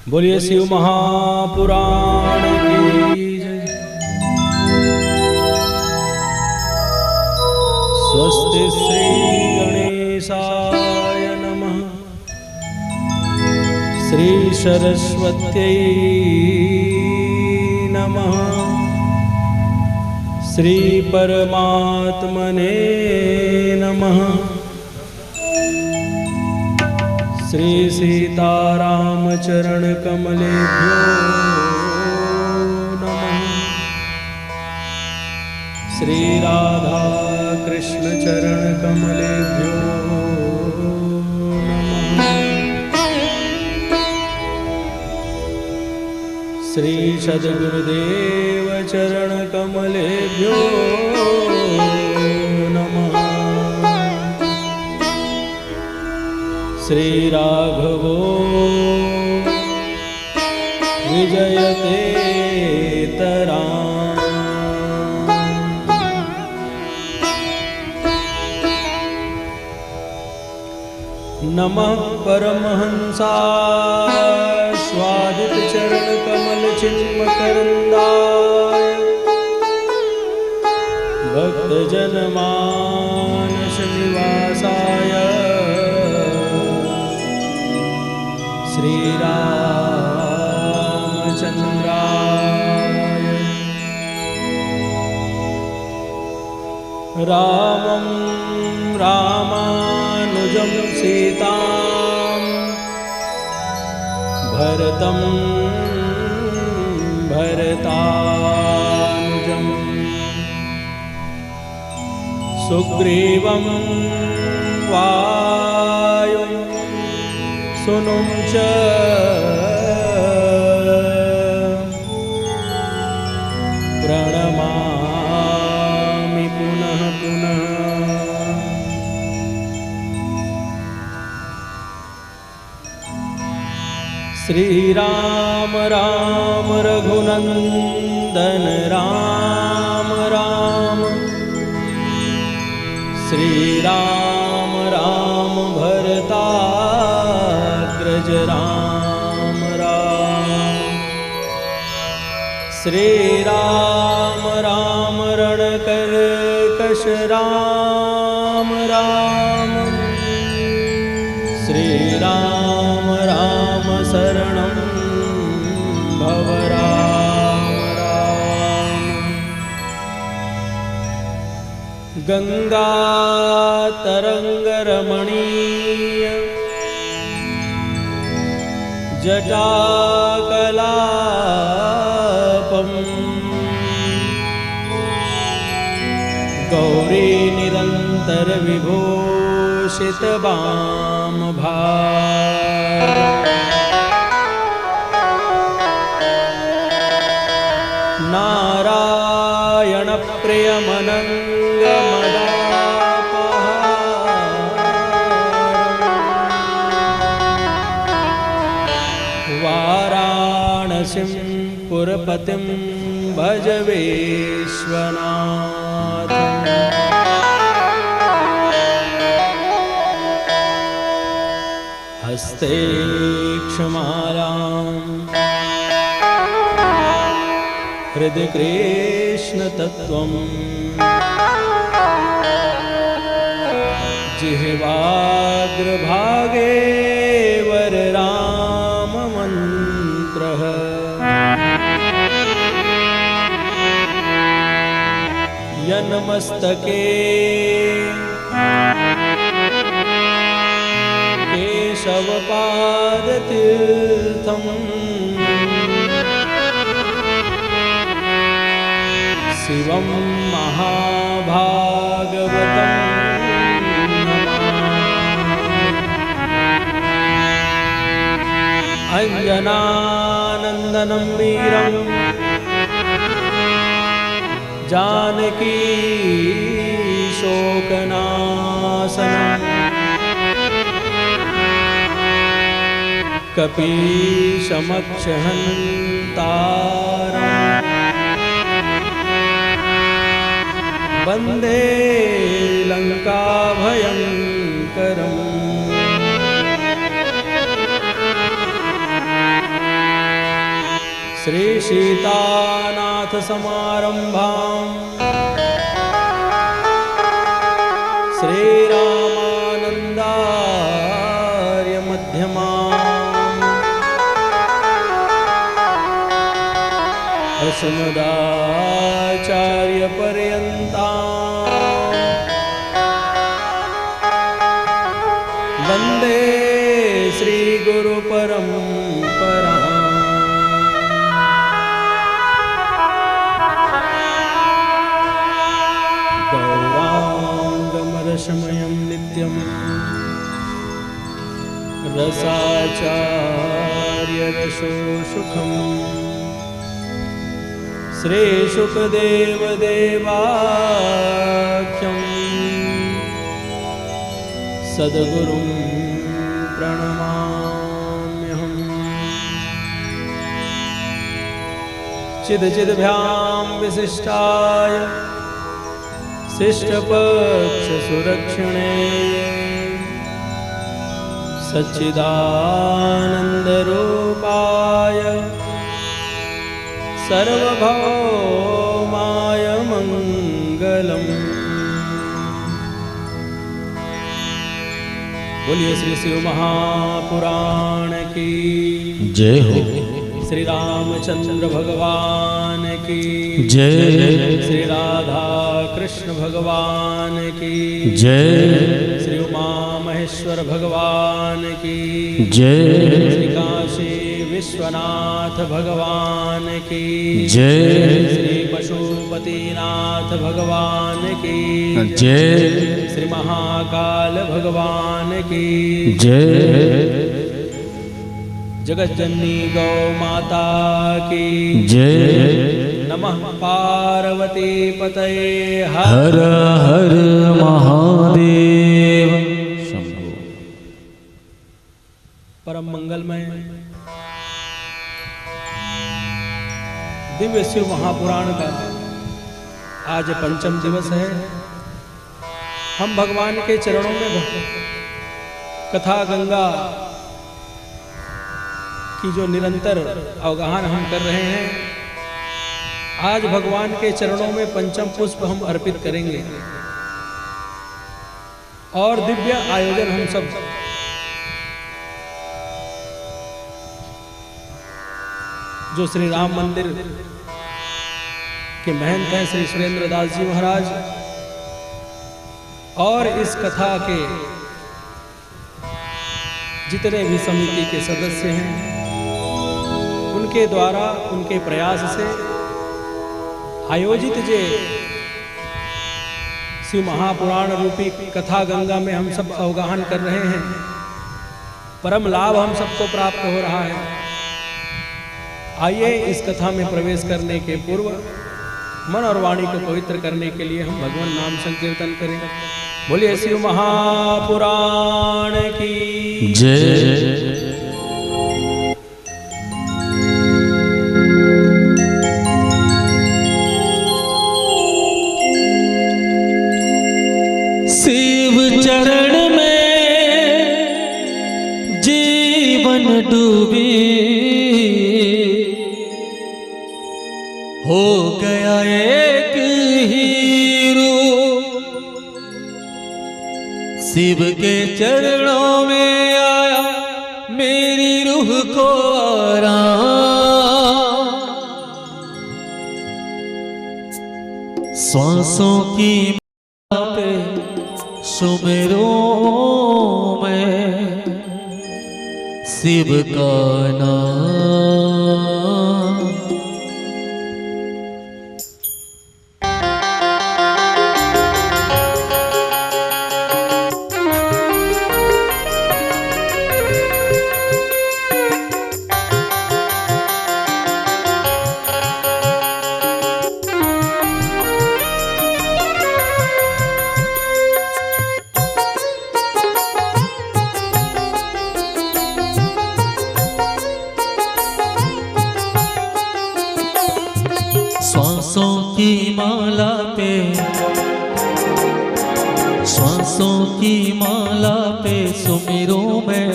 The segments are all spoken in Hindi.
बोलिए शिव महापुराण की जय। स्वस्ति श्री गणेशाय नमः। श्री सरस्वत्यै नमः। श्री परमात्मने नमः। श्री सीतारामचरण कमलेभ्यो नमः। श्री राधा कृष्ण चरण कमलेभ्यो नमः। श्री सद्गुरुदेव चरण कमलेभ्यो नमः। श्री राघवो विजयते तराम्। नमः परमहंसाय स्वादित चरण कमल चिन्मकरन्दाय भक्तजन मानस निवासाय श्री रामचन्द्राय। रामं रामानुजं सीतां भरतं भरतानुजं सुग्रीवं वायुं सुनुं च प्रणमामि पुनः पुनः। श्री राम राम रघुनंदन राम राम। श्री राम राम भरताग्रज राम राम। श्री राम राम रणकर्कश राम राम। श्री राम राम शरणं भव राम राम। गंगा तरंग रमणीय जटाकलापं गौरी निरंतर विभूषित वामभाग। नारायण प्रियमनंगमदापहारम् वाराणसीं पुरपतिं भज विश्वनाथम्। हस्ते क्षमालां हृदि कृष्ण तत्त्वं जिह्वाग्रभागे वरराम मन्त्रः। यन्मस्तके केशवपादतीर्थम् शिवं महाभागवतं अंजनानंदनं वीरं जानकी शोकनाशनं कपीशमक्षहन्तारम् वंदे लंकाभयंकरम्। श्री सीतानाथ समारंभां श्री रामानंदार्य मध्यमाम् अस्मदाचार्य पर्यन्ताम् वंदे श्री गुरु परंपरा। गौरांगमरसमयं नित्यं रसाचार्य रसो सुखम् श्री शुकदेव देवाख्यं सद्गुरुं प्रणमाम्यहम्। चिदचिद्भ्यां विशिष्टाय शिष्टपक्षसुरक्षिणे सच्चिदानन्दरूपाय सर्वभौमाय मङ्गलम्। बोलिए श्री शिव महापुराण की जय हो। श्री रामचंद्र भगवान की जय। श्री राधा कृष्ण भगवान की जय। श्री उमा महेश्वर भगवान की जय। श्री काशी विश्वनाथ भगवान की जय। श्री पशुपतिनाथ भगवान की जय। श्री महाकाल भगवान की जय। जगत जननी गौ माता की जय। नमः पार्वती पतये हर हर महादेव शंभो। परम मंगलमय दिव्य शिव महापुराण का आज पंचम दिवस है। हम भगवान के चरणों में कथा गंगा की जो निरंतर अवगाहन हम कर रहे हैं, आज भगवान के चरणों में पंचम पुष्प हम अर्पित करेंगे और दिव्य आयोजन हम सब जो श्री राम मंदिर के महंत हैं श्री सुरेंद्र दास जी महाराज और इस कथा के जितने भी समिति के सदस्य हैं, उनके द्वारा उनके प्रयास से आयोजित जे शिव महापुराण रूपी कथा गंगा में हम सब अवगाहन कर रहे हैं, परम लाभ हम सबको प्राप्त हो रहा है। आइए इस कथा में प्रवेश करने के पूर्व मन और वाणी को पवित्र करने के लिए हम भगवान नाम संकीर्तन करें। बोलिए शिव महापुराण की जय। शिव चरण में जीवन डूबी हो गया एक हीरो। शिव के चरणों में आया मेरी रूह को आराम। सांसों की पे सुमेरों में शिव का नाम। श्वासों की माला पे, श्वासों की माला पे सुमिरों में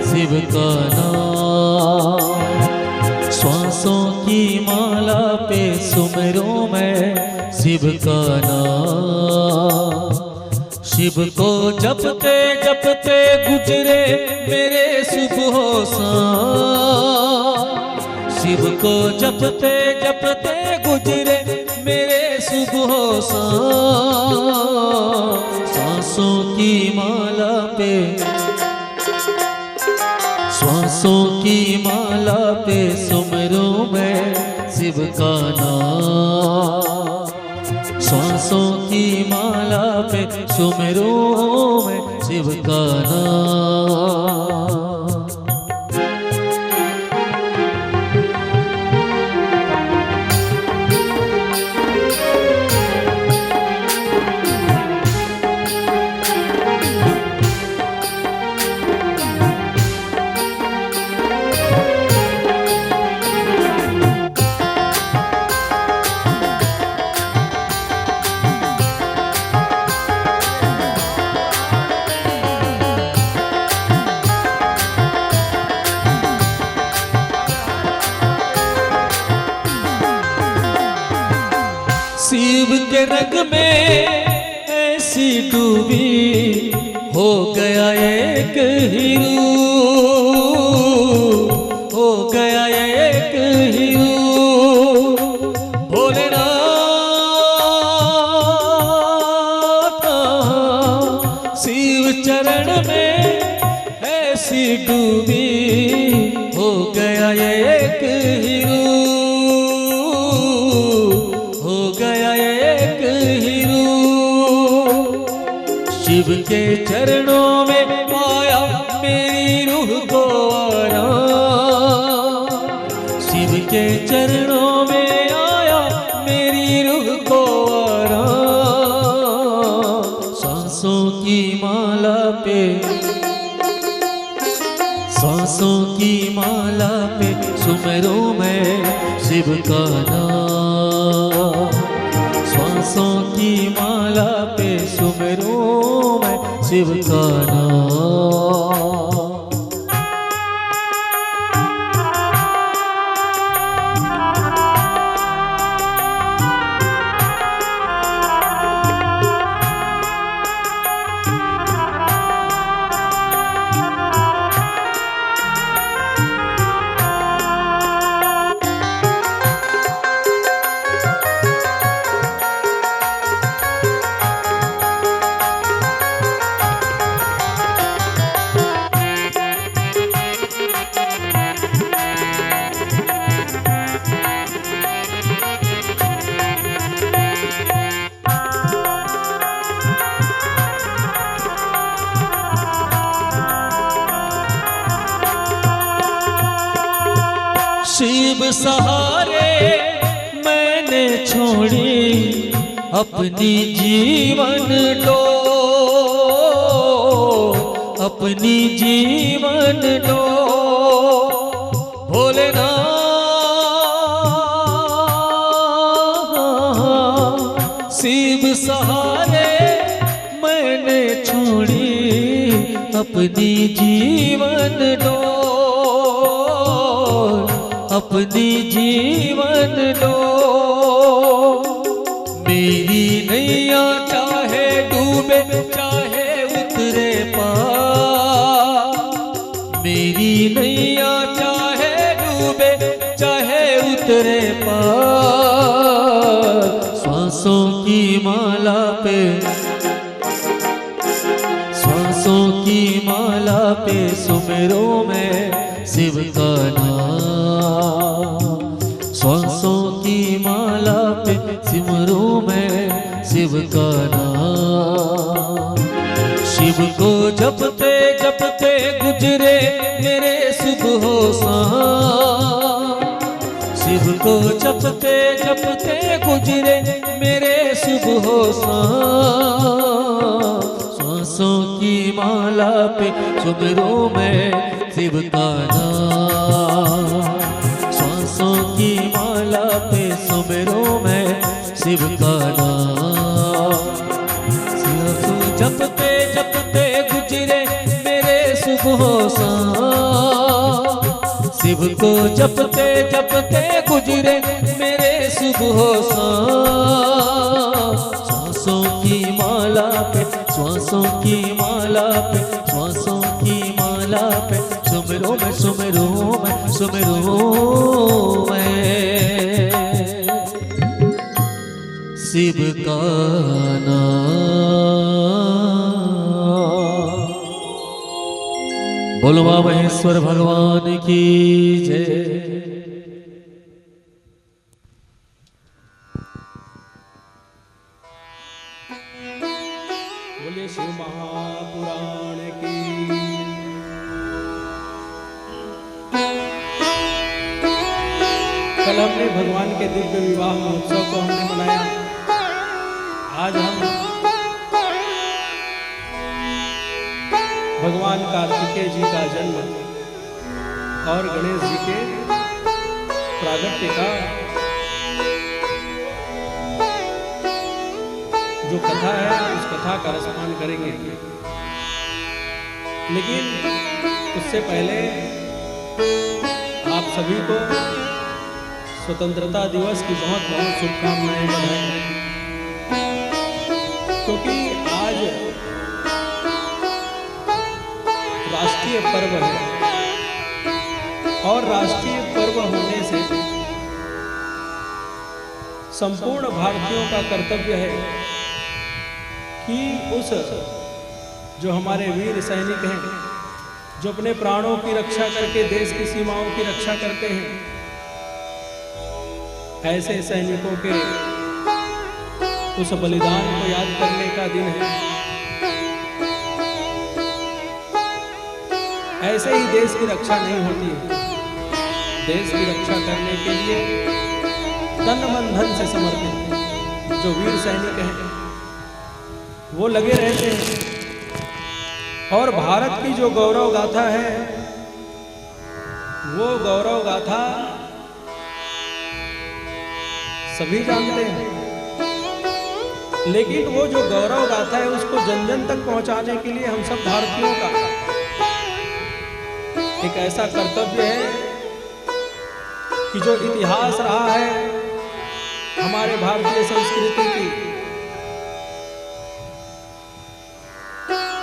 शिव का नाम। श्वासों की सुमिरूं मैं शिव का नाम। शिव को जपते जपते गुजरे मेरे सुबह शाम। शिव को जपते जपते गुजरे मेरे सुबह शाम। सांसों की माला पे, श्वासों की माला पे सुमिरूं मैं शिव का नाम। श्वासों की माला पे सुमिरूं मैं शिव का नाम। शिव के रंग में ऐसी डूबी हो गया एक हीरो, हो गया एक हीरो। भोलेनाथ शिव चरण में ऐसी डूबी हो गया एक हीरो, शिव के चरणों में आया मेरी रूह को आराम। शिव के चरणों में आया मेरी रूह को आराम। सांसों की माला पे, सांसों की माला पे सुमिरूं मैं शिव का नाम। श्वासों की माला पे सुमिरूं मैं शिव का नाम। शिव सहारे मैंने छोड़ी अपनी जीवन डोर, अपनी जीवन डोर। भोलेनाथ शिव सहारे मैंने छोड़ी अपनी जीवन डोर, अपनी जीवन लो। मेरी नैया चाहे डूबे चाहे उतरे पार, मेरी नैया चाहे डूबे चाहे उतरे पार। श्वासों की माला पे, श्वासों की माला पे सुमिरूं मैं शिव का नाम। श्वासों की माला पे सिमरूं मैं शिव का नाम। शिव को जपते जपते गुजरे मेरे सुबह शाम। शिव को जपते जपते गुजरे मेरे सुबह शाम। श्वासों की माला पे सुमिरूं मैं शिव का नाम। श्वासों की माला पे सुमिरूं मैं शिव का नाम। शिव को जपते जपते गुजरे मेरे सुबह शाम। शिव शिव को जपते जपते गुजरे मेरे सुबह शाम। सांसों की माला पे, श्वासों की माला पे, श्वासों की माला पे सुमिरो मैं, सुमिरो मैं, सुमिरो मैं शिव का नाम। बोलो बाबा महेश्वर भगवान की जय। बोलिए शिव महापुराण की। कल हमने भगवान के दिव्य विवाह महोत्सव को हमने मनाया। आज हम भगवान कार्तिकेय जी का जन्म और गणेश जी के प्रागट्य का जो कथा है उस कथा का रसपान करेंगे। लेकिन उससे पहले आप सभी को स्वतंत्रता दिवस की बहुत बहुत शुभकामनाएं बधाई, क्योंकि आज राष्ट्रीय पर्व है और राष्ट्रीय पर्व होने से संपूर्ण भारतीयों का कर्तव्य है कि उस जो हमारे वीर सैनिक हैं, जो अपने प्राणों की रक्षा करके देश की सीमाओं की रक्षा करते हैं, ऐसे सैनिकों के उस बलिदान को याद करने का दिन है। ऐसे ही देश की रक्षा नहीं होती है। देश की रक्षा करने के लिए तन मन धन से समर्पित जो वीर सैनिक हैं वो लगे रहते हैं। और भारत की जो गौरव गाथा है वो गौरव गाथा सभी जानते हैं, लेकिन वो जो गौरव गाथा है उसको जन जन तक पहुंचाने के लिए हम सब भारतीयों का एक ऐसा कर्तव्य है कि जो इतिहास रहा है हमारे भारतीय संस्कृति की,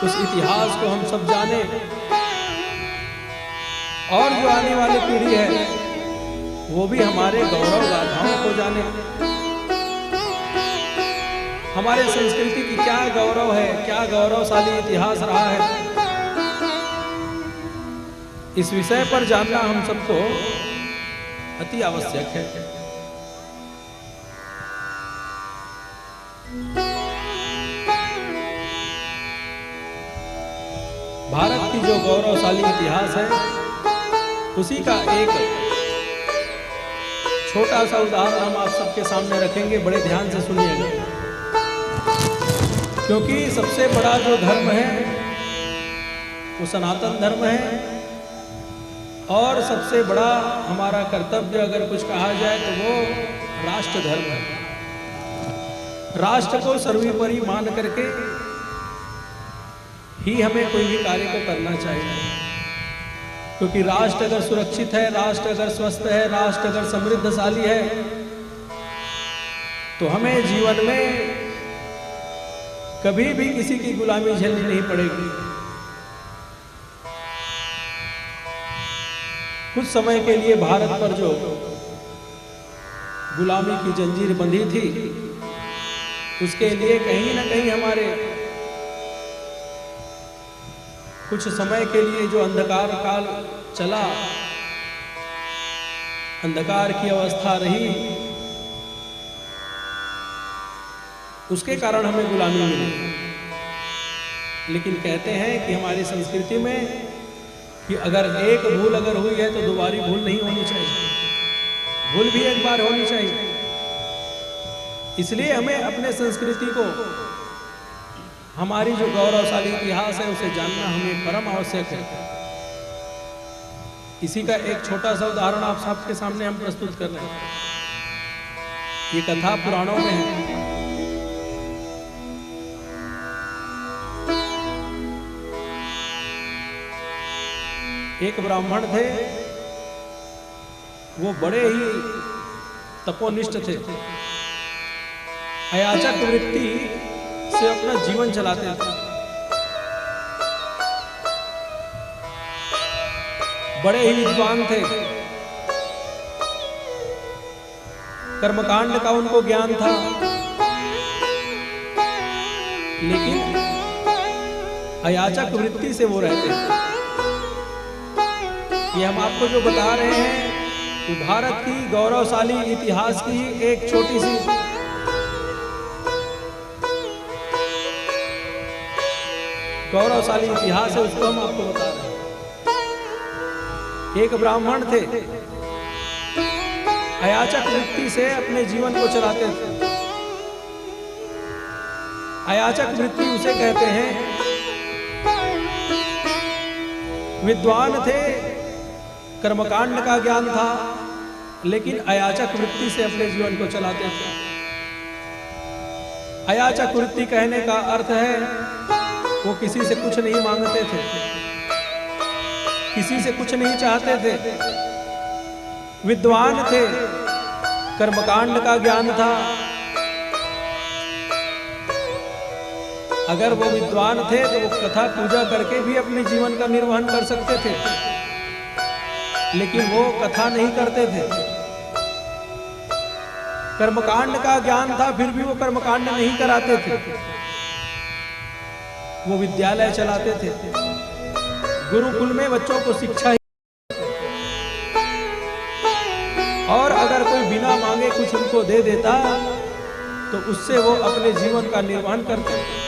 उस इतिहास को हम सब जाने और जो आने वाली पीढ़ी है वो भी हमारे गौरव गाथाओं को जाने। हमारे संस्कृति की क्या गौरव है, क्या गौरवशाली इतिहास रहा है, इस विषय पर जानना हम सबको अति आवश्यक है। भारत की जो गौरवशाली इतिहास है उसी का एक छोटा सा उदाहरण हम आप सबके सामने रखेंगे। बड़े ध्यान से सुनिएगा, क्योंकि सबसे बड़ा जो धर्म है वो सनातन धर्म है और सबसे बड़ा हमारा कर्तव्य अगर कुछ कहा जाए तो वो राष्ट्र धर्म है। राष्ट्र को सर्वोपरि मान करके ही हमें कोई भी कार्य को करना चाहिए, क्योंकि राष्ट्र अगर सुरक्षित है, राष्ट्र अगर स्वस्थ है, राष्ट्र अगर समृद्धशाली है तो हमें जीवन में कभी भी किसी की गुलामी झेलनी नहीं पड़ेगी। कुछ समय के लिए भारत पर जो गुलामी की जंजीर बंधी थी उसके लिए कहीं ना कहीं हमारे कुछ समय के लिए जो अंधकार काल चला, अंधकार की अवस्था रही, उसके कारण हमें गुलामी मिली। लेकिन कहते हैं कि हमारी संस्कृति में कि अगर एक भूल अगर हुई है तो दोबारी भूल नहीं होनी चाहिए, भूल भी एक बार होनी चाहिए। इसलिए हमें अपने संस्कृति को, हमारी जो गौरवशाली इतिहास है उसे जानना हमें परम आवश्यक है। इसी का एक छोटा सा उदाहरण आप सबके सामने हम प्रस्तुत कर रहे हैं। ये कथा पुराणों में है। एक ब्राह्मण थे वो बड़े ही तपोनिष्ठ थे, अयाचक वृत्ति से अपना जीवन चलाते थे। बड़े ही विद्वान थे, कर्मकांड का उनको ज्ञान था, लेकिन अयाचक वृत्ति से वो रहते थे। ये हम आपको जो बता रहे हैं वो भारत की गौरवशाली इतिहास की एक छोटी सी गौरवशाली इतिहास है, उसको हम आपको बता रहे हैं। एक ब्राह्मण थे, अयाचक वृत्ति से अपने जीवन को चलाते थे। अयाचक वृत्ति उसे कहते हैं। विद्वान थे, कर्मकांड का ज्ञान था, लेकिन अयाचक वृत्ति से अपने जीवन को चलाते थे। अयाचक वृत्ति कहने का अर्थ है वो किसी से कुछ नहीं मांगते थे, किसी से कुछ नहीं चाहते थे। विद्वान थे, कर्मकांड का ज्ञान था। अगर वो विद्वान थे तो वो कथा पूजा करके भी अपने जीवन का निर्वहन कर सकते थे, लेकिन वो कथा नहीं करते थे। कर्मकांड का ज्ञान था, फिर भी वो कर्मकांड नहीं कराते थे। वो विद्यालय चलाते थे, गुरुकुल में बच्चों को शिक्षा ही। और अगर कोई बिना मांगे कुछ उनको दे देता तो उससे वो अपने जीवन का निर्वहन करते थे।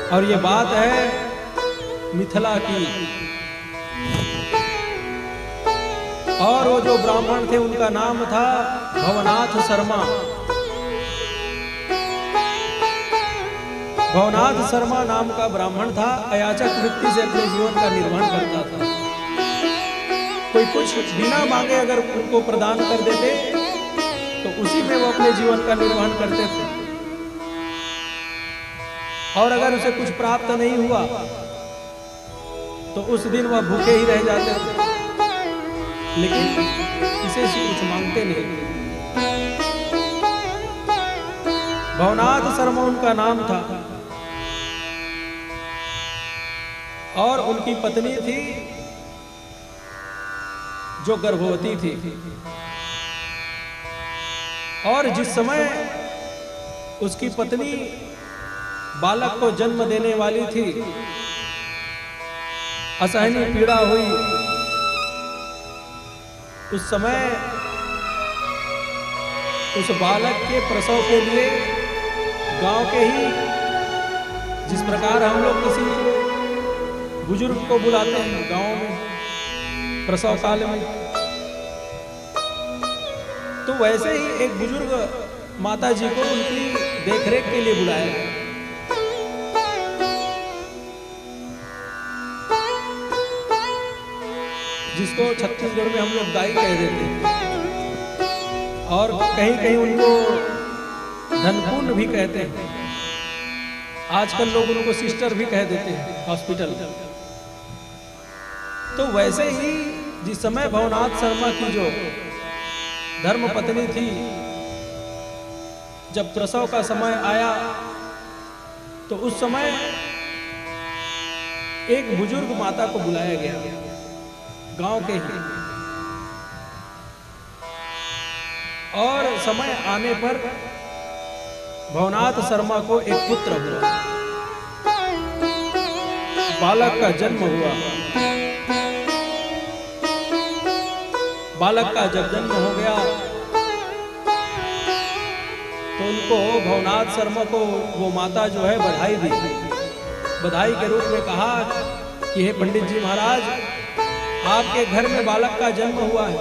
और ये बात है मिथिला की। और वो जो ब्राह्मण थे उनका नाम था भवनाथ शर्मा। भवनाथ शर्मा नाम का ब्राह्मण था, अयाचक वृत्ति से अपने जीवन का निर्वहन करता था। कोई कुछ बिना मांगे अगर उनको प्रदान कर देते तो उसी में वो अपने जीवन का निर्वहन करते थे। और अगर उसे कुछ प्राप्त नहीं हुआ तो उस दिन वह भूखे ही रह जाते थे, लेकिन किसी से कुछ मांगते नहीं थे। भवनाथ शर्मा उनका नाम था। और उनकी पत्नी थी जो गर्भवती थी। और जिस समय उसकी पत्नी बालक को जन्म देने वाली थी, असहनीय पीड़ा हुई। उस समय उस बालक के प्रसव के लिए गांव के ही, जिस प्रकार हम लोग किसी बुजुर्ग को बुलाते हैं गांव में प्रसव काल में, तो वैसे ही एक बुजुर्ग माता जी को उनकी देखरेख के लिए बुलाया, जिसको छत्तीसगढ़ में हम लोग दाई कह देते हैं, और कहीं कहीं उनको धनपूर्ण भी कहते हैं। आजकल लोग उनको सिस्टर भी कह देते हैं हॉस्पिटल। तो वैसे ही जिस समय भवनाथ शर्मा की जो धर्म पत्नी थी, जब प्रसव का समय आया तो उस समय एक बुजुर्ग माता को बुलाया गया गांव के ही। और समय आने पर भवनाथ शर्मा को एक पुत्र हुआ, बालक का जन्म हुआ। बालक का जब जन्म हो गया तो उनको भवनाथ शर्मा को वो माता जो है बधाई दी। बधाई के रूप में कहा कि हे पंडित जी महाराज, आपके घर में बालक का जन्म हुआ है,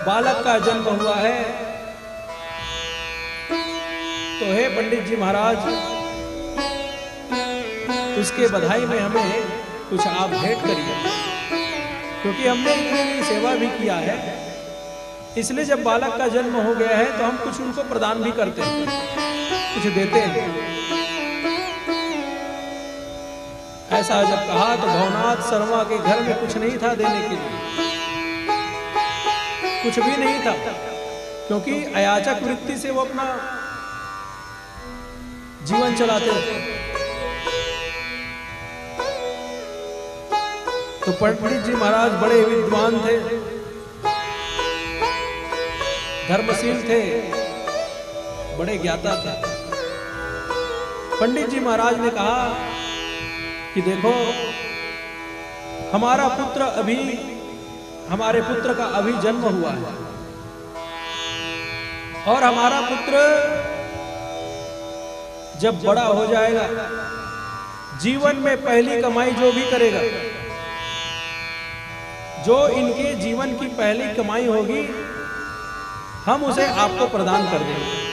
बालक का जन्म हुआ है, तो हे पंडित जी महाराज, उसके बधाई में हमें कुछ आप भेंट करिए, क्योंकि हमने इनकी सेवा भी किया है, इसलिए जब बालक का जन्म हो गया है तो हम कुछ उनको प्रदान भी करते हैं, कुछ देते हैं। ऐसा जब कहा तो भवनाथ शर्मा के घर में कुछ नहीं था देने के लिए, कुछ भी नहीं था, क्योंकि अयाचक वृत्ति से वो अपना जीवन चलाते थे। तो पंडित जी महाराज बड़े विद्वान थे, धर्मशील थे, बड़े ज्ञाता थे। पंडित जी महाराज ने कहा कि देखो, हमारे पुत्र का अभी जन्म हुआ है, और हमारा पुत्र जब बड़ा हो जाएगा, जीवन में पहली कमाई जो भी करेगा, जो इनके जीवन की पहली कमाई होगी, हम उसे आपको प्रदान कर देंगे।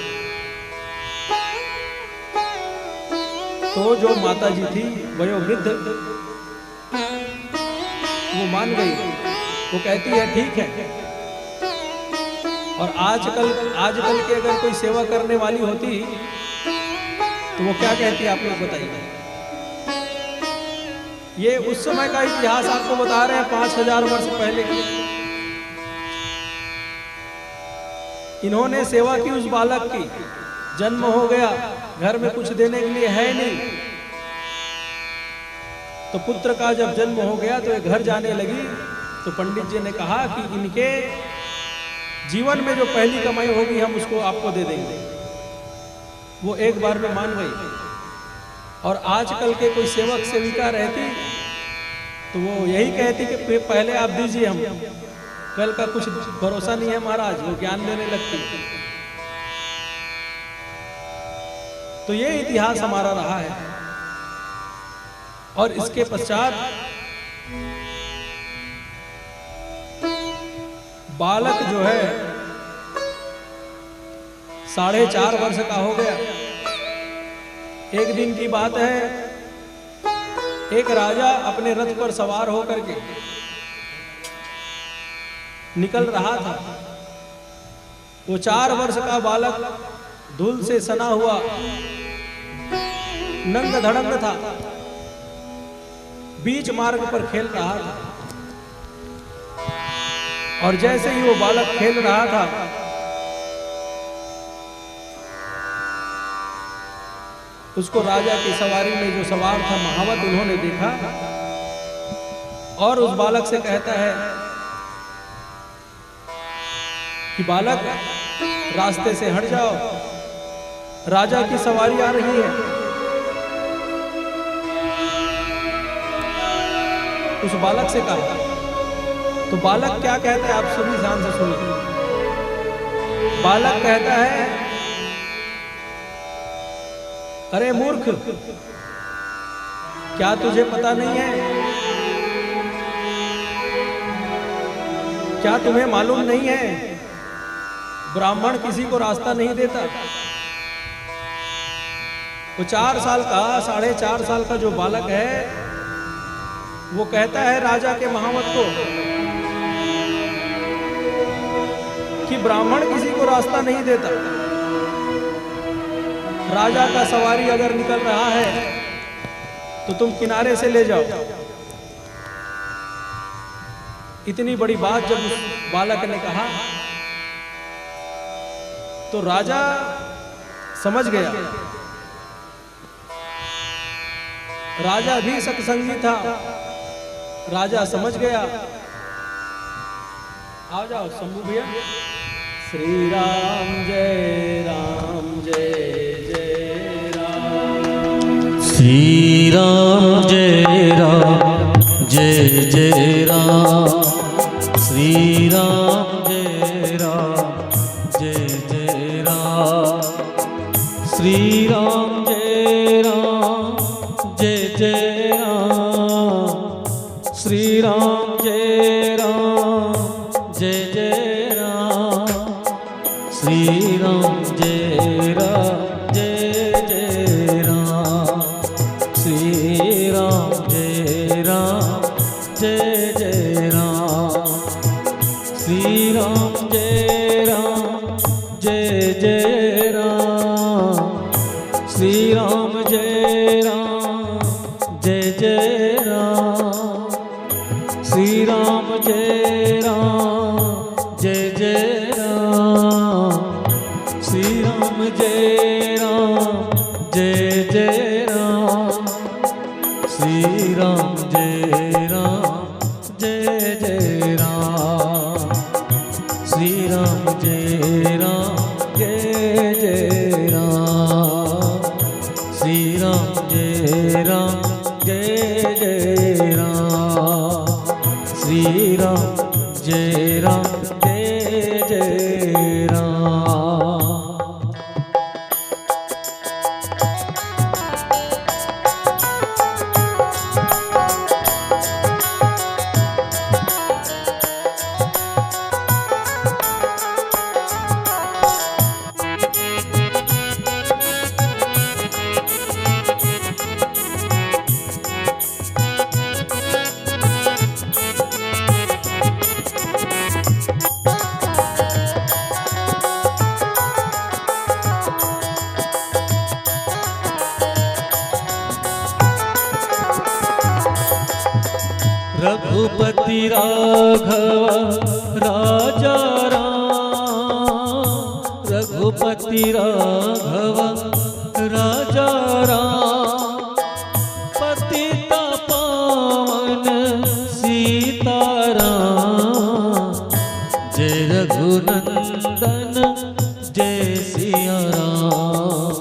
तो जो माता जी थी वयोवृद्ध, वो मान गई। वो कहती है ठीक है। और आजकल के अगर कोई सेवा करने वाली होती तो वो क्या कहती, आप लोग बताइए। ये उस समय का इतिहास आपको बता रहे हैं, 5000 वर्ष पहले की। इन्होंने सेवा की उस बालक की, जन्म हो गया, घर में कुछ देने के लिए है नहीं, तो पुत्र का जब जन्म हो गया तो ये घर जाने लगी। तो पंडित जी ने कहा कि इनके जीवन में जो पहली कमाई होगी हम उसको आपको दे देंगे। वो एक बार में मान गई। और आजकल के कोई सेवक सेविका रहती तो वो यही कहती कि पहले आप दीजिए, हम कल का कुछ भरोसा नहीं है महाराज, वो ज्ञान देने लगती। तो ये इतिहास हमारा रहा है। और इसके पश्चात बालक जो है 4.5 वर्ष का हो गया। एक दिन की बात है, एक राजा अपने रथ पर सवार होकर के निकल रहा था। वो 4 वर्ष का बालक धूल से सना हुआ नंग धड़ंग था, बीच मार्ग पर खेल रहा था। और जैसे ही वो बालक खेल रहा था, उसको राजा की सवारी में जो सवार था महावत, उन्होंने देखा और उस बालक से कहता है कि बालक रास्ते से हट जाओ, राजा की सवारी आ रही है। उस बालक से कहा। तो बालक क्या कहता है, आप सभी ध्यान से सुनिए। बालक कहता है, अरे मूर्ख, क्या तुझे पता नहीं है, क्या तुम्हें मालूम नहीं है, ब्राह्मण किसी को रास्ता नहीं देता। वो 4 साल का, 4.5 साल का जो बालक है, वो कहता है राजा के महावत को कि ब्राह्मण किसी को रास्ता नहीं देता। राजा का सवारी अगर निकल रहा है तो तुम किनारे से ले जाओ। इतनी बड़ी बात जब उस बालक ने कहा तो राजा समझ गया। राजा भी सत्संगी था, राजा समझ गया। आ जाओ शंभू भैया। श्री राम जय राम जय जय राम, श्री राम जय राम जय जय राम, श्री राम जय राम जय जय राम, श्री राम जय राम जय जय राम, श्री राम जय राम जय जय राम, श्री राम जय राम जय जय राम, श्री राम जय राम जय जय राम, श्री राम जय राम जय जय राम, श्री राम जय राम जय जय राम, श्री राम जय राम, जय जय राम, श्री राम जय राम, जय जय राम, श्री राम जय राम, जय जय राम, श्री राम जय राम, जय जय राम, श्री राम जय राम, जय जय राम, श्री राम जय राम, जय जय राम। रघुपति राघव राजा राम, रघुपति राघव राजा राम, पतित पावन सीताराम, जय रघुनंदन जय सिया राम,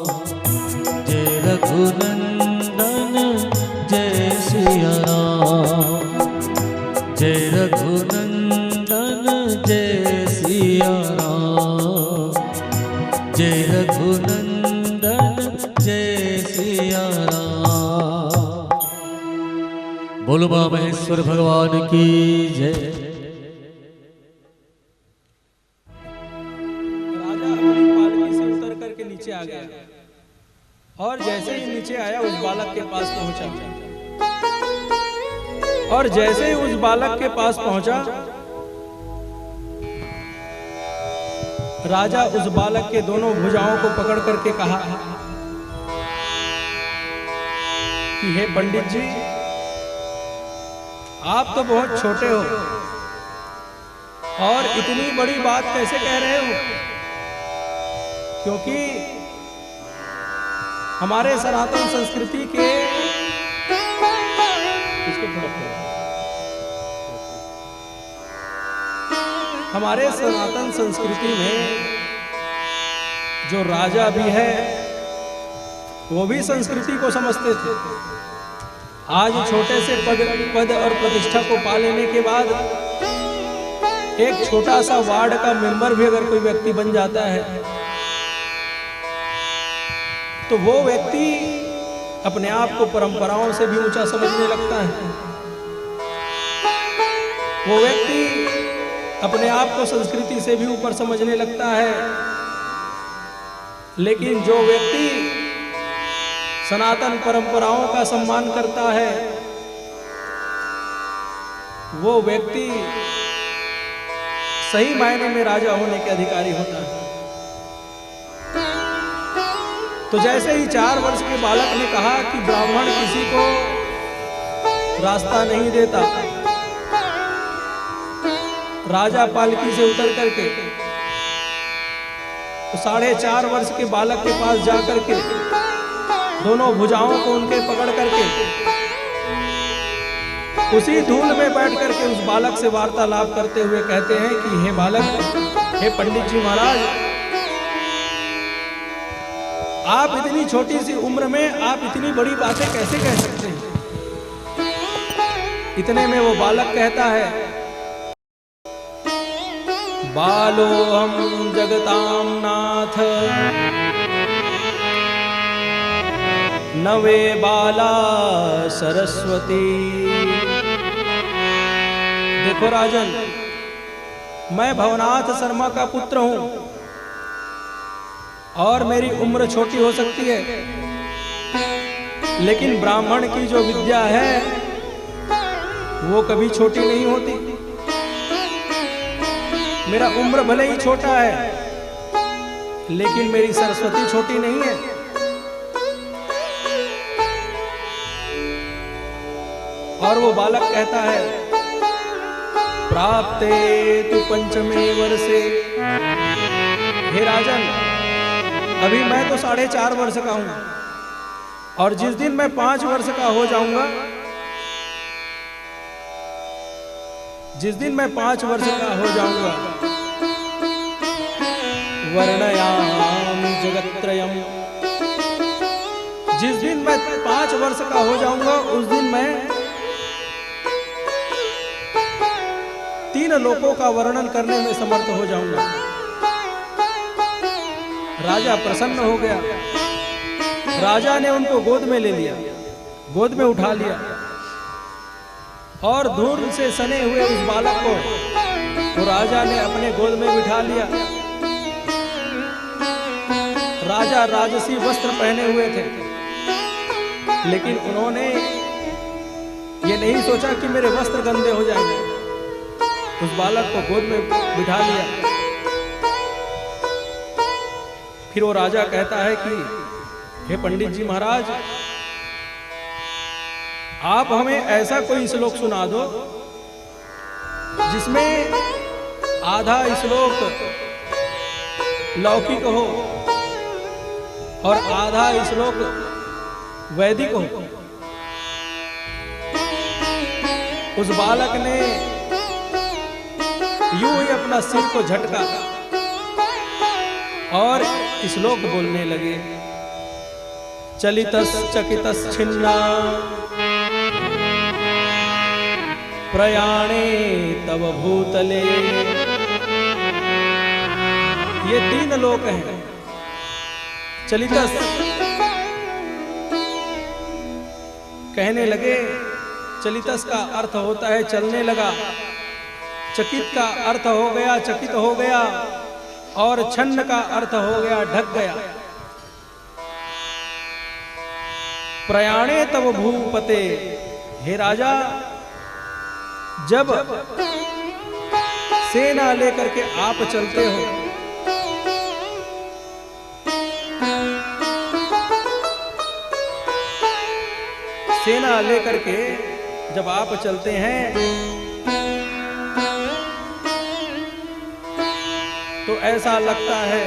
जय रघुनंदन जय सिया राम, जय रघुनंदन जय सिया राम, जय रघुनंदन जय सिया राम। बोलो मां महेश्वर भगवान की जय। राजा अपनी पालकी से उतर करके नीचे आ गया और जैसे ही नीचे आया उस बालक के पास पहुंचा, और जैसे ही उस बालक के पास पहुंचा, राजा उस बालक के दोनों भुजाओं को पकड़ करके कहा कि हे पंडित जी, आप तो बहुत छोटे हो और इतनी बड़ी बात कैसे कह रहे हो, क्योंकि हमारे सनातन संस्कृति के हमारे सनातन संस्कृति में जो राजा भी है वो भी संस्कृति को समझते थे। आज छोटे से पद और प्रतिष्ठा को पा लेने के बाद एक छोटा सा वार्ड का मेंबर भी अगर कोई व्यक्ति बन जाता है तो वो व्यक्ति अपने आप को परंपराओं से भी ऊंचा समझने लगता है। वो व्यक्ति अपने आप को संस्कृति से भी ऊपर समझने लगता है। लेकिन जो व्यक्ति सनातन परंपराओं का सम्मान करता है वो व्यक्ति सही मायने में राजा होने के अधिकारी होता है। तो जैसे ही 4 वर्ष के बालक ने कहा कि ब्राह्मण किसी को रास्ता नहीं देता, राजा पालकी से उतर करके तो 4.5 वर्ष के बालक के पास जाकर के दोनों भुजाओं को उनके पकड़ करके उसी धूल में बैठ करके उस बालक से वार्तालाप करते हुए कहते हैं कि हे बालक, हे पंडित जी महाराज, आप इतनी छोटी सी उम्र में आप इतनी बड़ी बातें कैसे कह सकते हैं। इतने में वो बालक कहता है, बालो हम जगताम नाथ नवे बाला सरस्वती। देखो राजन, मैं भवनाथ शर्मा का पुत्र हूं और मेरी उम्र छोटी हो सकती है, लेकिन ब्राह्मण की जो विद्या है वो कभी छोटी नहीं होती। मेरा उम्र भले ही छोटा है लेकिन मेरी सरस्वती छोटी नहीं है। और वो बालक कहता है, प्राप्ते तु पंचमे वर्षे, हे राजन, अभी मैं तो 4.5 वर्ष का हूं, और जिस दिन मैं 5 वर्ष का हो जाऊंगा, जिस दिन मैं 5 वर्ष का हो जाऊंगा, वर्णयामि जगत्त्रयम्, जिस दिन मैं 5 वर्ष का हो जाऊंगा, उस दिन मैं 3 लोकों का वर्णन करने में समर्थ हो जाऊंगा। राजा प्रसन्न हो गया। राजा ने उनको गोद में ले लिया, गोद में उठा लिया, और धूल से सने हुए उस बालक को तो राजा ने अपने गोद में बिठा लिया। राजा राजसी वस्त्र पहने हुए थे, लेकिन उन्होंने ये नहीं सोचा कि मेरे वस्त्र गंदे हो जाएंगे। उस बालक को गोद में बिठा लिया। फिर वो राजा कहता है कि हे पंडित जी महाराज, आप हमें ऐसा कोई श्लोक सुना दो जिसमें आधा श्लोक लौकिक हो और आधा श्लोक वैदिक हो। उस बालक ने यूं ही अपना सिर को झटका और श्लोक बोलने लगे, चलितस् चकितस् छिन्ना प्रयाणे तव भूतले। ये 3 लोक हैं। चलितस् कहने लगे, चलितस् का अर्थ होता है चलने लगा, चकित का अर्थ हो गया चकित हो गया, और छन्न का अर्थ हो गया ढक गया। प्रयाणे तव भूपते, हे राजा, जब सेना लेकर के आप चलते हो, सेना लेकर के जब आप चलते हैं तो ऐसा लगता है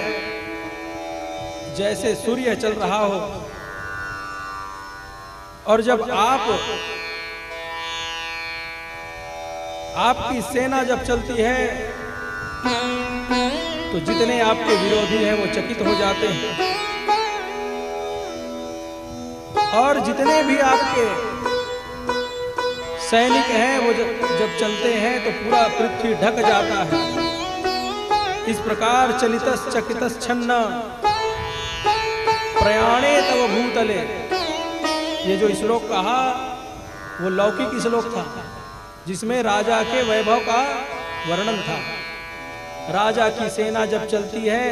जैसे सूर्य चल रहा हो, और जब आपकी सेना जब चलती है तो जितने आपके विरोधी हैं वो चकित हो जाते हैं, और जितने भी आपके सैनिक हैं वो जब चलते हैं तो पूरा पृथ्वी ढक जाता है। इस प्रकार चलितस् चकितस् छन्न प्रयाणे तव भूतले, ये जो श्लोक कहा वो लौकिक श्लोक था, जिसमें राजा के वैभव का वर्णन था। राजा की सेना जब चलती है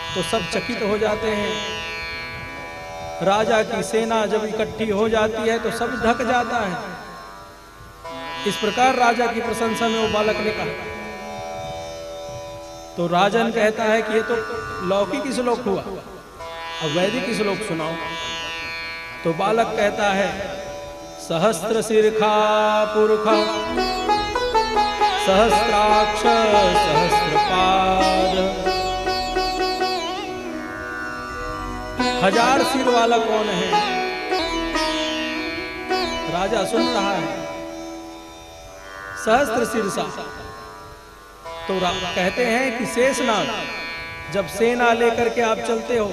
तो सब चकित हो जाते हैं, राजा की सेना जब इकट्ठी हो जाती है तो सब ढक जाता है। इस प्रकार राजा की प्रशंसा में वो बालक ने कहा। तो राजन कहता है कि ये तो लौकिक श्लोक हुआ, अब वैदिक श्लोक सुनाओ। तो बालक कहता है, सहस्त्र शिरखा पुरखा सहस्त्राक्ष सहस्त्रपाद। 1000 सिर वाला कौन है? राजा सुन रहा है, सहस्त्र शीर्षा। तो कहते हैं कि शेषनाग, जब सेना लेकर के आप चलते हो,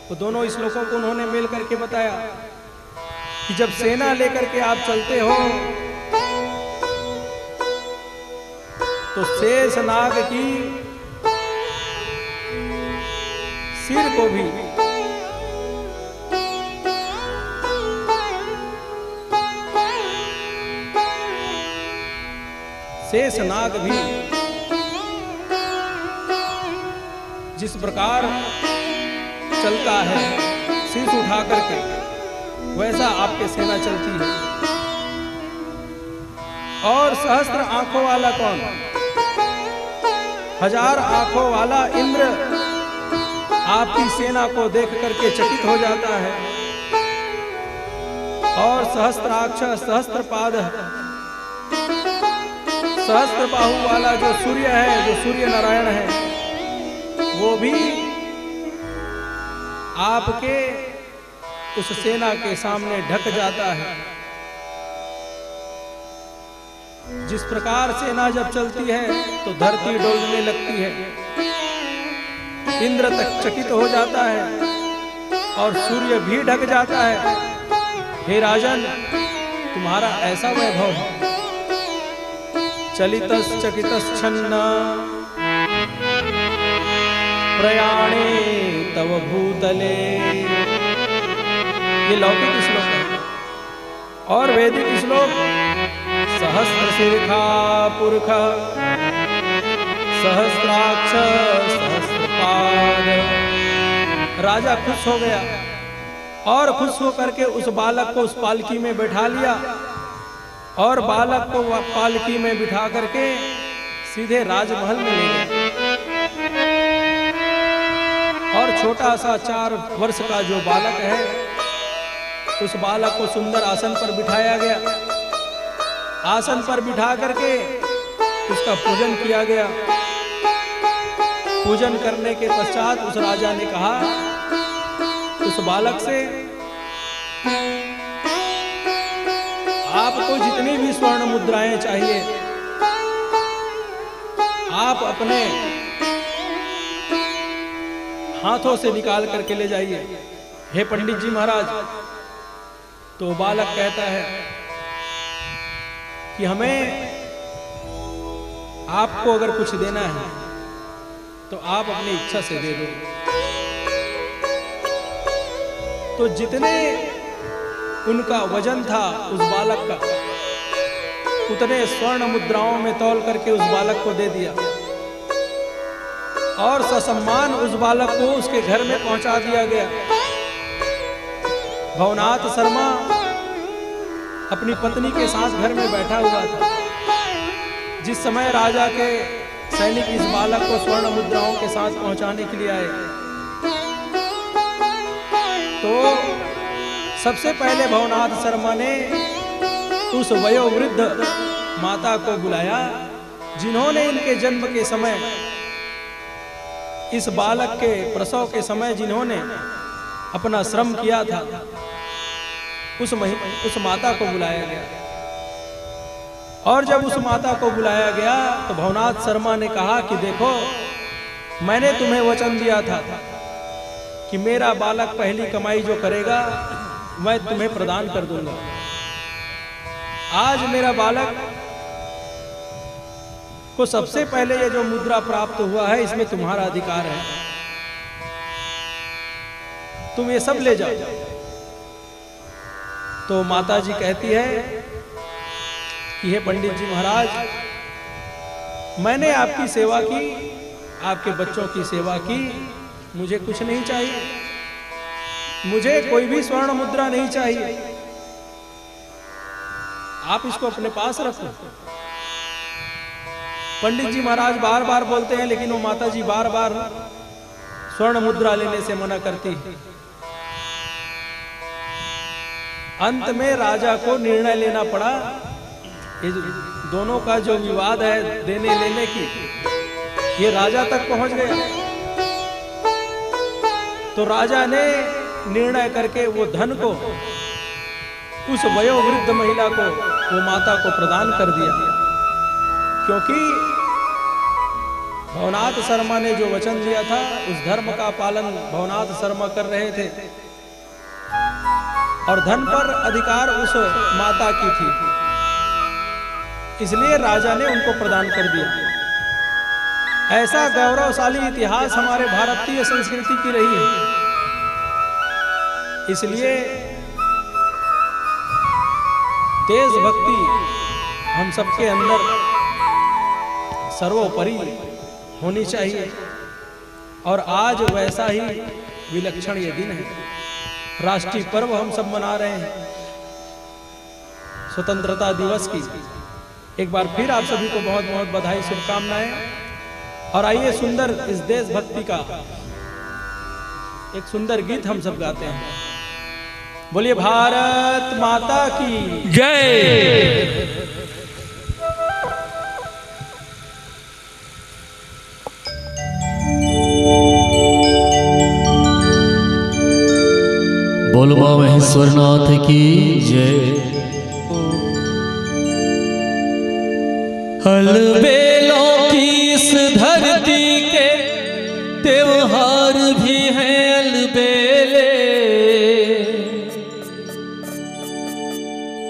तो दोनों श्लोकों को उन्होंने मेल करके बताया कि जब सेना लेकर के आप चलते हो तो शेषनाग की सिर को भी शेषनाग भी जिस प्रकार चलता है शीश उठा करके, वैसा आपके सेना चलती है। और सहस्त्र आंखों वाला कौन? 1000 आंखों वाला इंद्र आपकी सेना को देख करके चकित हो जाता है। और सहस्त्राक्ष सहस्त्रपाद, सहस्त्र बाहु वाला जो सूर्य है, जो सूर्य नारायण है, वो भी आपके उस सेना के सामने ढक जाता है। जिस प्रकार सेना जब चलती है तो धरती डोलने लगती है, इंद्र तक चकित हो जाता है और सूर्य भी ढक जाता है। हे राजन, तुम्हारा ऐसा वैभव है। चलितस चकितस छन्न प्रयाणे तव भूतले, ये लौकिक श्लोक है। और वैदिक श्लोक, सहस्र शिखा पुरख सहस्राक्ष सहस्रपाद। राजा खुश हो गया और खुश होकर के उस बालक को उस पालकी में बैठा लिया और बालक को पालकी में बिठा करके सीधे राजमहल में ले गए। और छोटा सा 4 वर्ष का जो बालक है, उस बालक को सुंदर आसन पर बिठाया गया। आसन पर बिठा करके उसका पूजन किया गया। पूजन करने के पश्चात उस राजा ने कहा उस बालक से, आपको जितनी भी स्वर्ण मुद्राएं चाहिए आप अपने हाथों से निकाल करके ले जाइए। हे पंडित जी महाराज। तो बालक कहता है कि हमें आपको अगर कुछ देना है तो आप अपनी इच्छा से दे दो। तो जितने उनका वजन था उस बालक का, उतने स्वर्ण मुद्राओं में तौल करके उस बालक को दे दिया और ससम्मान उस बालक को उसके घर में पहुंचा दिया गया। भवनाथ शर्मा अपनी पत्नी के साथ घर में बैठा हुआ था। जिस समय राजा के सैनिक इस बालक को स्वर्ण मुद्राओं के साथ पहुंचाने के लिए आए, तो सबसे पहले भवनाथ शर्मा ने उस वयोवृद्ध माता को बुलाया, जिन्होंने इनके जन्म के समय, इस बालक के प्रसव के समय जिन्होंने अपना श्रम किया था, उस माता को बुलाया गया। और जब उस माता को बुलाया गया तो भवनाथ शर्मा ने कहा कि देखो, मैंने तुम्हें वचन दिया था कि मेरा बालक पहली कमाई जो करेगा मैं तुम्हें प्रदान कर दूंगा। आज मेरा बालक को सबसे पहले ये जो मुद्रा प्राप्त हुआ है, इसमें तुम्हारा अधिकार है, तुम ये सब ले जाओ। तो माता जी कहती है कि हे पंडित जी महाराज, मैंने आपकी सेवा की, आपके बच्चों की सेवा की, मुझे कुछ नहीं चाहिए, मुझे कोई भी स्वर्ण मुद्रा नहीं चाहिए, आप इसको अपने पास रखो। पंडित जी महाराज बार बार बोलते हैं, लेकिन वो माता जी बार बार स्वर्ण मुद्रा लेने से मना करती है। अंत में राजा को निर्णय लेना पड़ा। ये दोनों का जो विवाद है देने लेने की, ये राजा तक पहुंच गया। तो राजा ने निर्णय करके वो धन को उस वयोवृद्ध महिला को, वो माता को प्रदान कर दिया, क्योंकि भवनाथ शर्मा ने जो वचन दिया था उस धर्म का पालन भवनाथ शर्मा कर रहे थे और धन पर अधिकार उस माता की थी, इसलिए राजा ने उनको प्रदान कर दिया। ऐसा गौरवशाली इतिहास हमारे भारतीय संस्कृति की रही है। इसलिए देशभक्ति हम सबके अंदर सर्वोपरि होनी चाहिए और आज वैसा ही विलक्षण ये दिन है। राष्ट्रीय पर्व हम सब मना रहे हैं स्वतंत्रता दिवस की। एक बार फिर आप सभी को बहुत बहुत बधाई, शुभकामनाएं। और आइए सुंदर इस देशभक्ति का एक सुंदर गीत हम सब गाते हैं। बोलिए भारत माता की जय। बोलो मां महेश्वरनाथ की जय। अलबेलों की इस धरती के त्योहार भी हैं अलबेले,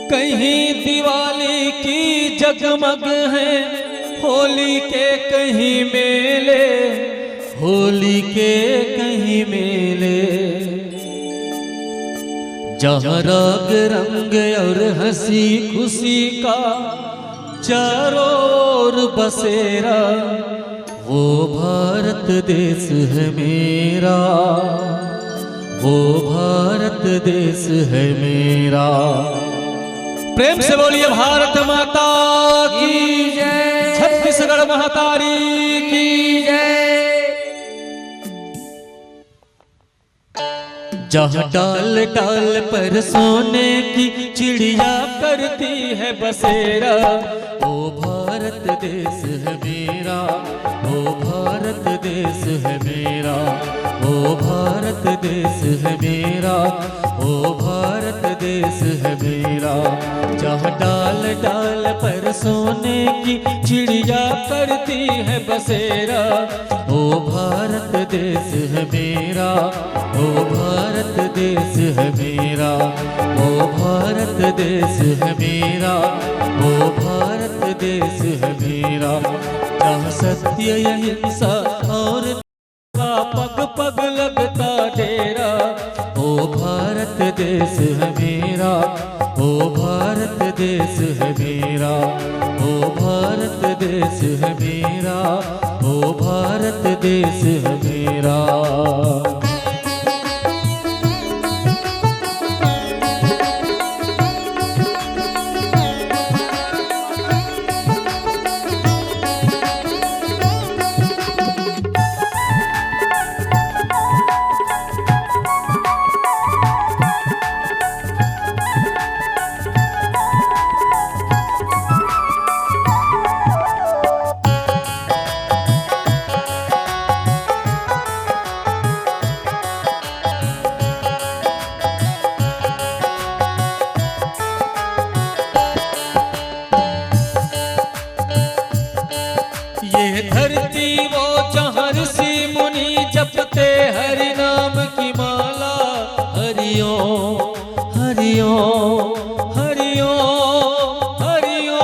कहीं दिवाली की जगमग है, होली के कहीं मेले, होली के कहीं मेले। जहाँ राग रंग और हंसी खुशी का चारों ओर बसेरा, वो भारत देश है मेरा, वो भारत देश है मेरा। प्रेम से बोलिए भारत माता की जय, छत्तीसगढ़ महातारी की जय। जहाँ डाल डाल पर सोने की चिड़िया करती है बसेरा, ओ भारत देश है मेरा, ओ भारत देश है मेरा, ओ भारत देश है मेरा, ओ भारत देश है मेरा। जहाँ डाल डाल पर सोने की चिड़िया करती है बसेरा, ओ भारत देश है मेरा, ओ भारत देश है मेरा, ओ भारत देश है मेरा, ओ भारत देश है मेरा। जहाँ सत्य अहिंसा और पग पग लगता डेरा, ओ भारत देश है मेरा, ओ भारत देश है मेरा, ओ भारत देश है मेरा, ओ भारत देश है मेरा। ये धरती वो जहाँ ऋषि मुनि जपते हरि नाम की माला, हरिओ हरिओ हरिओ हरिओ।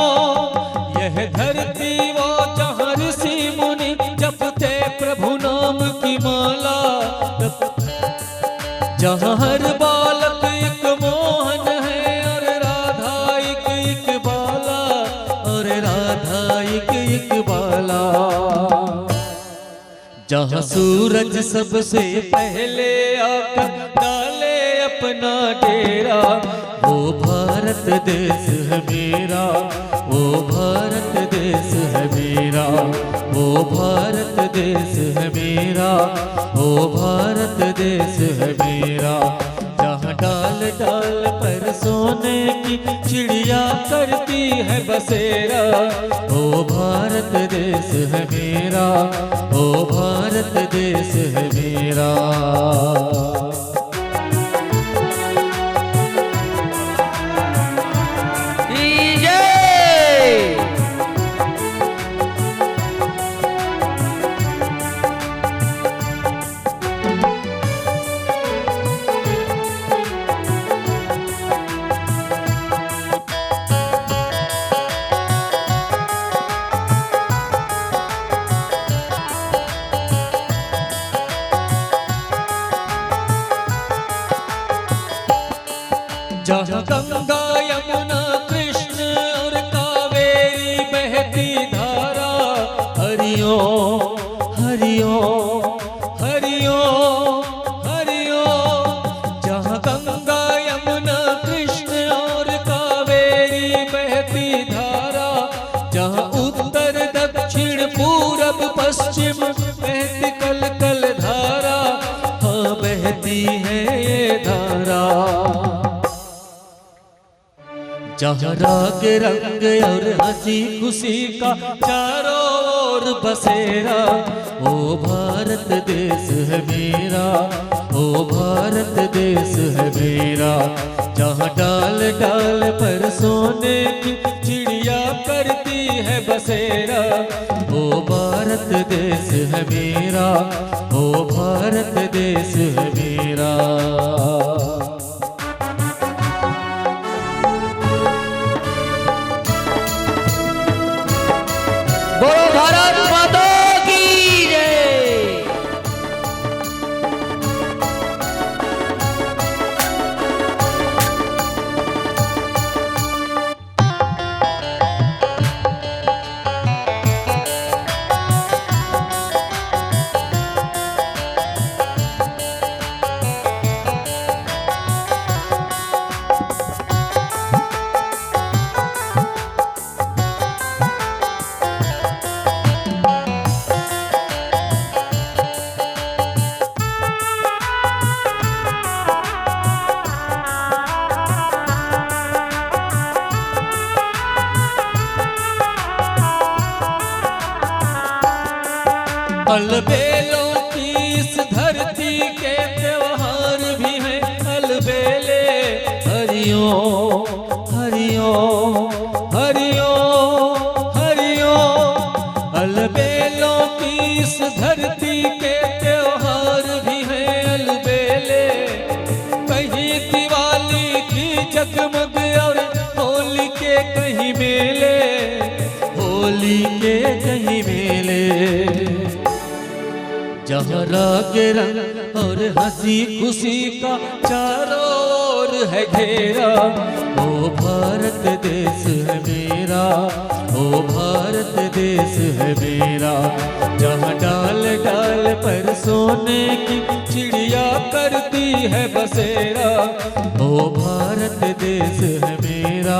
यह धरती वो जहाँ ऋषि मुनि जपते प्रभु नाम की माला, जहाँ हर बालक एक मोहन है और राधा एक बाला, और राधा एक बाला। जहाँ सूरज सबसे पहले आकर डाले अपना डेरा, वो भारत देश है मेरा, वो भारत देश है मेरा, वो भारत देश है मेरा, वो भारत देश है मेरा। जहाँ डाल डाल पर सोने की चिड़िया करती है बसेरा, ओ भारत देश है मेरा, ओ भारत देश है मेरा। जहाँ गंगा यमुना कृष्ण और कावेरी बहती धारा, हरिओ हरिओ हरिओ हरिओ। जहाँ गंगा यमुना कृष्ण और कावेरी बहती धारा, जहाँ उत्तर दक्षिण पूरब पश्चिम बहती कल कल धारा, हाँ बहती है ये धारा। जहाँ राग रंग और हंसी खुशी का चारों ओर बसेरा। ओ भारत देश है मेरा, ओ भारत देश है मेरा। जहाँ डाल डाल पर सोने की चिड़िया करती है बसेरा। ओ भारत देश है मेरा, ओ भारत देश है मेरा। बोलो भारत माता की जय। अलबेलों की इस धरती के त्योहार भी हैं अलबेले। हरिओ हरिओ हरिओ हरिओ। अलबेलों की इस धरती के त्योहार भी हैं अलबेले। कहीं दिवाली की जगमग और होली के कहीं मेले, होली के कहीं मेले। जहाँ राग रंग और हंसी खुशी का चारों ओर है घेरा। ओ भारत देश है मेरा, ओ भारत देश है मेरा। जहाँ डाल डाल पर सोने की चिड़िया करती है बसेरा। ओ भारत देश है मेरा,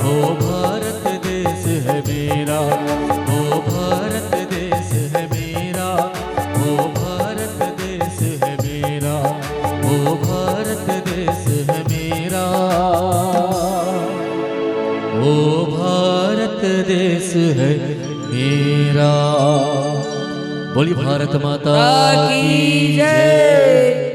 ओ भारत देश है मेरा, ओ भारत देश है मेरा, ओ भारत देश है मेरा, ओ भारत देश है मेरा, ओ भारत देश है मेरा। बोली भारत माता की जय।